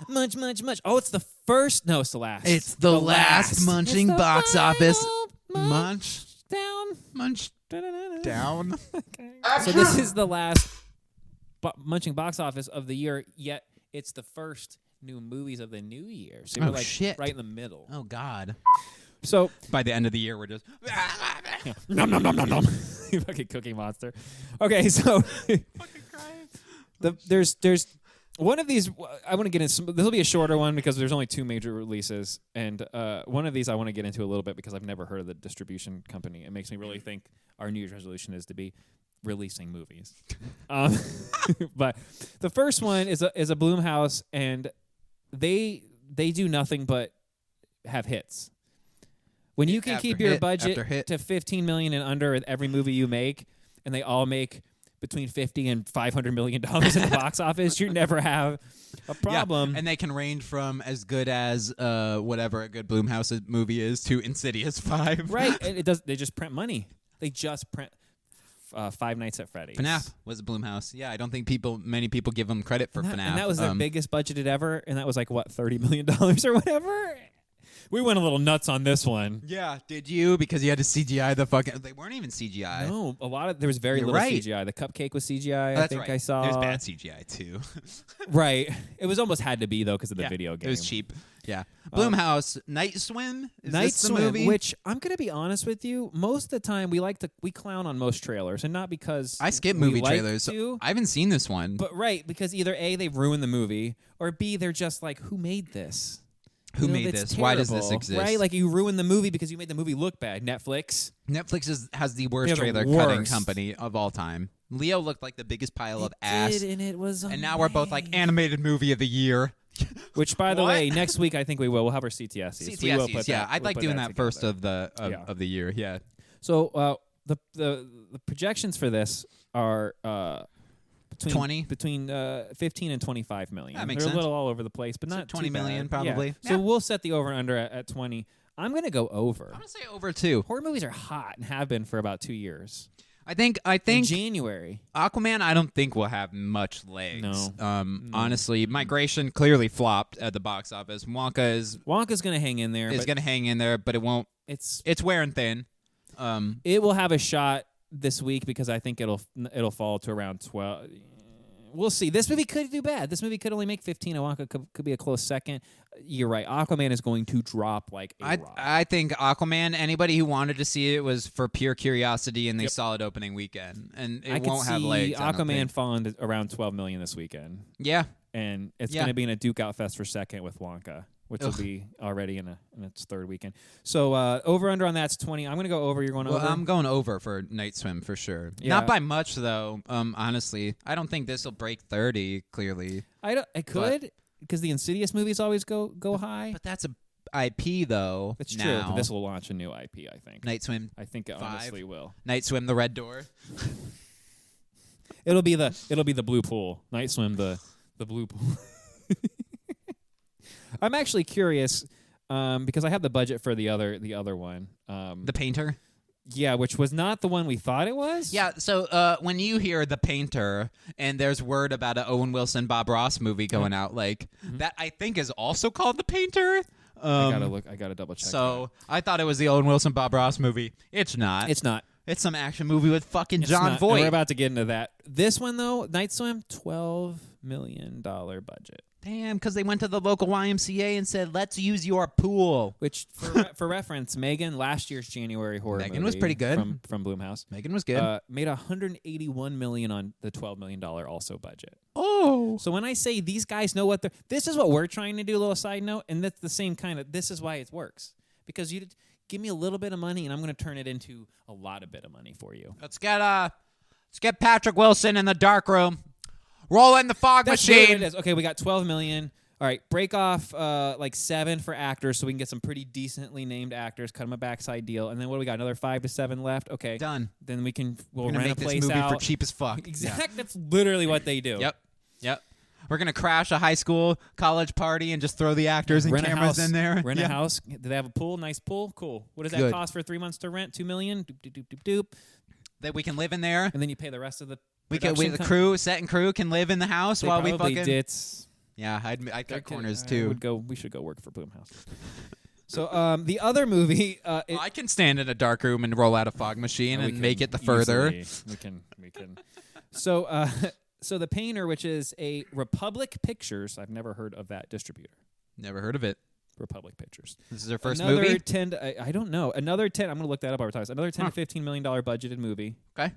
Munch, munch, munch. Oh, it's the first. No, it's the last. It's the last munching box office. Munch down. Munch down. Okay. So this is the last munching box office of the year, yet it's the first new movies of the new year. So we're like shit. right in the middle. Oh, God. So by the end of the year, we're just... nom, nom, nom, nom, nom. You fucking Cookie Monster. Okay, so... fucking crying. There's one of these, I want to get into, this will be a shorter one because there's only 2 major releases, and one of these I want to get into a little bit because I've never heard of the distribution company. It makes me really think our New Year's resolution is to be releasing movies. But the first one is a Blumhouse, and they do nothing but have hits. When you can keep your budget to $15 million and under with every movie you make, and they all make between $50 and $500 million in the box office, you never have a problem. Yeah, and they can range from as good as whatever a good Blumhouse movie is to Insidious 5. Right. It does. They just print money. They just print Five Nights at Freddy's. FNAF was Blumhouse. Yeah, I don't think many people give them credit for FNAF. And that was their biggest budgeted ever, and that was like, what, $30 million or whatever? We went a little nuts on this one. Yeah, did you? Because you had to CGI the fucking... They weren't even CGI. No, there was very little CGI. The cupcake was CGI, I think I saw. There's bad CGI, too. Right. It was almost had to be, though, because of the video game. It was cheap. Yeah. Blumhouse, Night Swim? Night Swim, movie? Which, I'm going to be honest with you, most of the time we clown on most trailers, and not because I skip movie trailers. So I haven't seen this one. But right, because either A, they've ruined the movie, or B, they're just like, who made this? Who made this? Terrible. Why does this exist? Right? Like, you ruined the movie because you made the movie look bad. Netflix has the worst trailer cutting company of all time. Leo looked like the biggest pile of ass. And it was and now we're both like animated movie of the year. Which, by the way, next week I think we will. We'll have our CTSs. CTSs, yeah. I'd like doing that first of the year. Yeah. So the projections for this are between 15 and 25 million. That makes They're sense. a little all over the place, but not 20 too million bad. probably. Yeah. So we'll set the over and under at 20. I'm going to go over. I'm going to say over too. Horror movies are hot and have been for about 2 years. I think in January. Aquaman, I don't think will have much legs. No. Honestly, Migration clearly flopped at the box office. Wonka's going to hang in there. It's going to hang in there, but it won't. It's wearing thin. It will have a shot this week because I think it'll fall to around 12. We'll see. This movie could do bad. This movie could only make 15. Wonka could be a close second. You're right. Aquaman is going to drop like a rock. I think Aquaman, anybody who wanted to see it was for pure curiosity, and they saw it opening weekend. And it won't have legs. Aquaman falling to around 12 million this weekend. Yeah. And it's going to be in a Duke Out Fest for second with Wonka, which will be already in its third weekend. So over under on that's 20. I'm going to go over. You're going over? I'm going over for Night Swim for sure. Yeah. Not by much though. Honestly, I don't think this will break 30. Clearly, it could because the Insidious movies always go high. But that's a IP though. It's true. But this will launch a new IP. I think. Night Swim. I think it honestly will. Night Swim, the Red Door. It'll be the blue pool. Night Swim, the blue pool. I'm actually curious because I have the budget for the other one. The Painter? Yeah, which was not the one we thought it was. Yeah, so when you hear The Painter and there's word about an Owen Wilson, Bob Ross movie going out, like that I think is also called The Painter. I gotta double check. So I thought it was the Owen Wilson, Bob Ross movie. It's not. It's not. It's some action movie with fucking John Voight. We're about to get into that. This one though, Night Swim, $12 million budget. Damn, because they went to the local YMCA and said, let's use your pool. Which, for reference, Megan, last year's January horror movie. Megan was pretty good. From Blumhouse. Megan was good. Made $181 million on the $12 million also budget. Oh. So when I say these guys know what they're... This is what we're trying to do, a little side note, and that's the same kind of... This is why it works. Because you give me a little bit of money, and I'm going to turn it into a lot of bit of money for you. Let's get Patrick Wilson in the dark room. Roll in the fog machine. It is. Okay, we got $12 million. All right, break off like 7 for actors so we can get some pretty decently named actors, cut them a backside deal, and then what do we got? Another 5 to 7 left? Okay. Done. Then we'll rent a place out. This movie for cheap as fuck. Exactly. Yeah. That's literally what they do. Yep. We're going to crash a high school college party and just throw the actors and cameras in there. Rent a house. Do they have a pool? Nice pool? Cool. What does that cost for 3 months to rent? $2 million? Doop, doop, doop, doop, doop. That we can live in there. And then you pay the rest of the the crew, set and crew can live in the house while we fucking... Ditz. Yeah, I'd cut That could- corners I too. would go. We should go work for Blumhouse. So the other movie, I can stand in a dark room and roll out a fog machine and make it the further. We can. So so The Painter, which is a Republic Pictures. I've never heard of that distributor. Never heard of it. Republic Pictures. This is their first Another movie. 10 to, I don't know. Another 10. I'm going to look that up advertised. Another 10 to $15 million budgeted movie. Okay.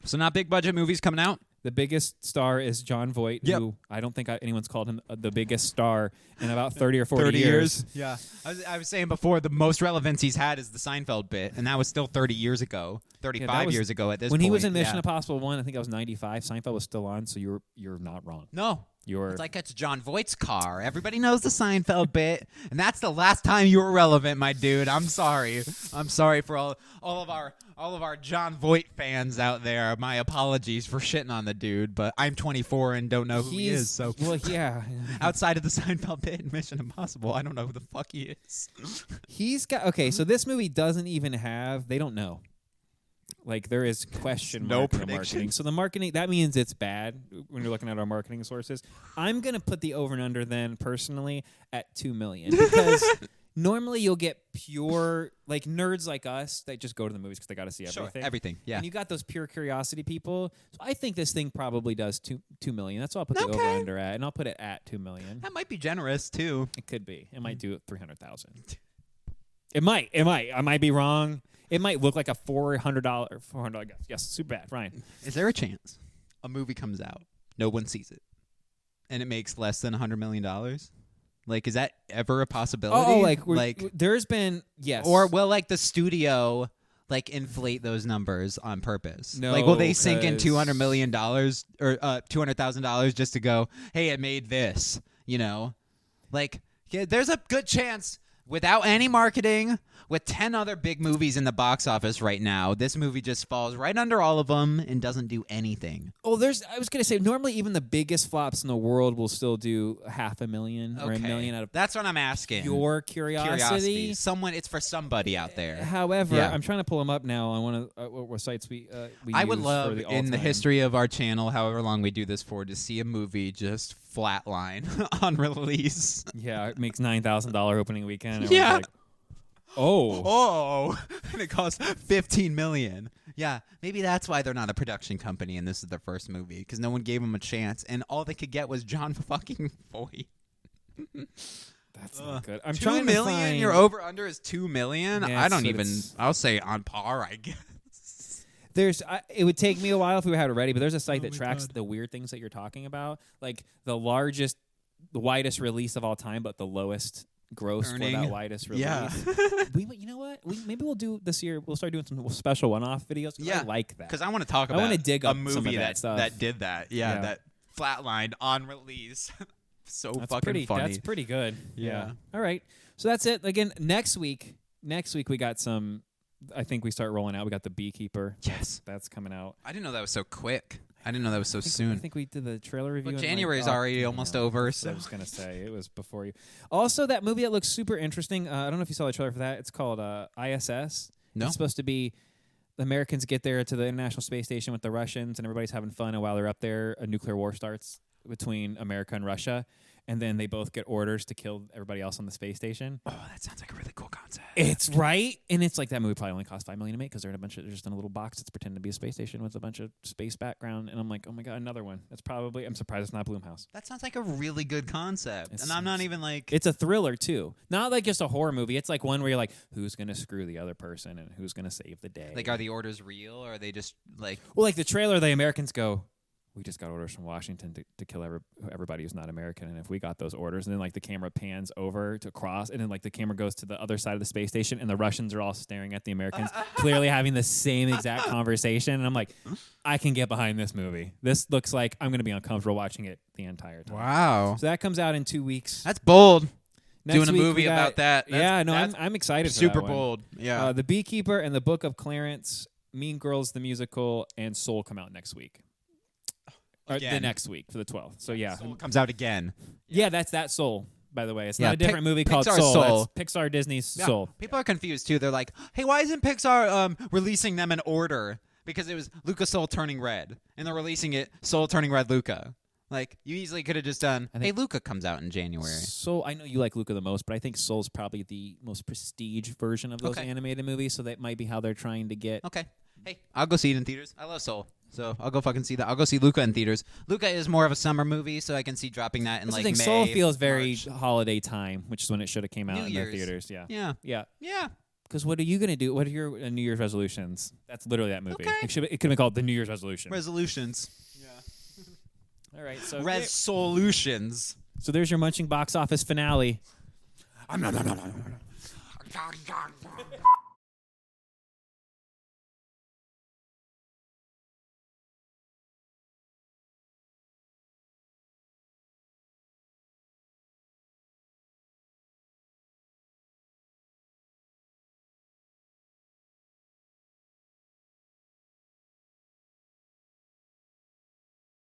So not big budget movies coming out. The biggest star is John Voight, who I don't think anyone's called him the biggest star in about 30 or 40 years. Yeah. I was saying before, the most relevance he's had is the Seinfeld bit, and that was still 30 years ago, 35 years ago at this when point. he was in Mission Impossible 1, I think I was 95. Seinfeld was still on, so you're not wrong. No. You're It's like it's John Voight's car. Everybody knows the Seinfeld bit, and that's the last time you were relevant, my dude. I'm sorry. I'm sorry for all of our John Voight fans out there. My apologies for shitting on the dude, but I'm 24 and don't know who he is. So well, yeah. outside of the Seinfeld bit in Mission Impossible, I don't know who the fuck he is. He's got okay. So this movie doesn't even have. They don't know. Like there is question mark in the marketing. So the marketing, that means it's bad when you're looking at our marketing sources. I'm going to put the over and under then personally at 2 million because normally you'll get pure like nerds like us that just go to the movies because they got to see everything. Everything, yeah. And you got those pure curiosity people. So I think this thing probably does 2 million. That's what I'll put the over and under at, and I'll put it at 2 million. That might be generous too. It could be. It might do 300,000. It might. I might be wrong. It might look like a $400 guess. Yes, super bad. Ryan. Is there a chance a movie comes out, no one sees it, and it makes less than $100 million? Like, is that ever a possibility? Oh, like there's been yes, or will like the studio like inflate those numbers on purpose? No, like will they sink in 'cause- $200 million or $200,000 just to go, hey, it made this? You know, like there's a good chance. Without any marketing, with 10 other big movies in the box office right now, this movie just falls right under all of them and doesn't do anything. Oh, I was going to say, normally even the biggest flops in the world will still do $500,000 or $1 million out of That's what I'm asking. pure curiosity. It's for somebody out there. However, Yeah. I'm trying to pull them up now on one of what sites we I use would love, for the in the all-time. history of our channel, however long we do this for, to see a movie just flatline on release. Yeah, it makes $9,000 opening weekend. Everyone's Yeah. like, oh. And it costs $15 million. Yeah, maybe that's why they're not a production company and this is their first movie, because no one gave them a chance, and all they could get was John fucking Voight. That's not good. I'm 2 trying million? to find. Your over under is 2 million? Yeah, I don't so even. it's- I'll say on par, I guess. It would take me a while if we had it ready, but there's a site that my tracks God. the weird things that you're talking about, like the widest release of all time, but the lowest gross Earning. for that widest release. Yeah. You know what? Maybe we'll do this year. We'll start doing some special one-off videos. 'Cause Yeah, I like that. Because I want to talk I about wanna dig a up some movie of that stuff. that did that. Yeah, Yeah. that flatlined on release. So That's fucking pretty. funny. That's pretty good. Yeah. All right. So that's it. Again, next week we got some. I think we start rolling out. We got the Beekeeper. Yes. That's coming out. I didn't know that was so quick. I didn't know that was so I soon. think we did the trailer review. Well, in, January's like, already almost over, that's what so- I was gonna say it was before you. Also, that movie that looks super interesting. I don't know if you saw the trailer for that. It's called ISS. No. It's supposed to be the Americans get there to the International Space Station with the Russians, and everybody's having fun. And while they're up there, a nuclear war starts between America and Russia. And then they both get orders to kill everybody else on the space station. Oh, that sounds like a really cool concept. It's right, and it's like that movie probably only cost $5 million to make because they're just in a little box that's pretending to be a space station with a bunch of space background. And I'm like, oh my god, another one. I'm surprised it's not Blumhouse. That sounds like a really good concept. And I'm not even like... It's a thriller too, not like just a horror movie. It's like one where you're like, who's gonna screw the other person and who's gonna save the day? Like, are the orders real, or are they just like... well, like the trailer, the Americans go, we just got orders from Washington to kill everybody who's not American, and if we got those orders, and then like the camera pans over to cross, and then like the camera goes to the other side of the space station, and the Russians are all staring at the Americans, clearly having the same exact conversation, and I'm like, I can get behind this movie. This looks like I'm going to be uncomfortable watching it the entire time. Wow. So that comes out in 2 weeks. That's bold. Next Doing a week, movie we got- about that. Yeah, no, that's I'm excited. For super that one. bold. Yeah. The Beekeeper and the Book of Clarence, Mean Girls the musical, and Soul come out next week. Or the Again. next week for the 12th. So yeah, Soul comes out again. yeah, that's that Soul. By the way, it's Yeah, not a different movie called Pixar's Soul. Soul. That's Pixar Disney's Yeah. Soul. People are confused too. They're like, "Hey, why isn't Pixar releasing them in order?" Because it was Luca Soul turning red, and they're releasing it Soul turning red Luca. Like, you easily could have just done, I hey, think- Luca comes out in January. Soul, I know you like Luca the most, but I think Soul's probably the most prestige version of those Okay. animated movies, so that might be how they're trying to get. Okay. Hey, I'll go see it in theaters. I love Soul. So I'll go fucking see that. I'll go see Luca in theaters. Luca is more of a summer movie, so I can see dropping that in That's like the thing. May. Soul feels very March. holiday time, which is when it should have came out New in Year's. the theaters. Yeah. Yeah. Yeah. Yeah. Because what are you gonna do? What are your New Year's resolutions? That's literally that movie. Okay. It could have been called the New Year's resolution. Resolutions. All right. So Resolutions. so there's your munching box office finale.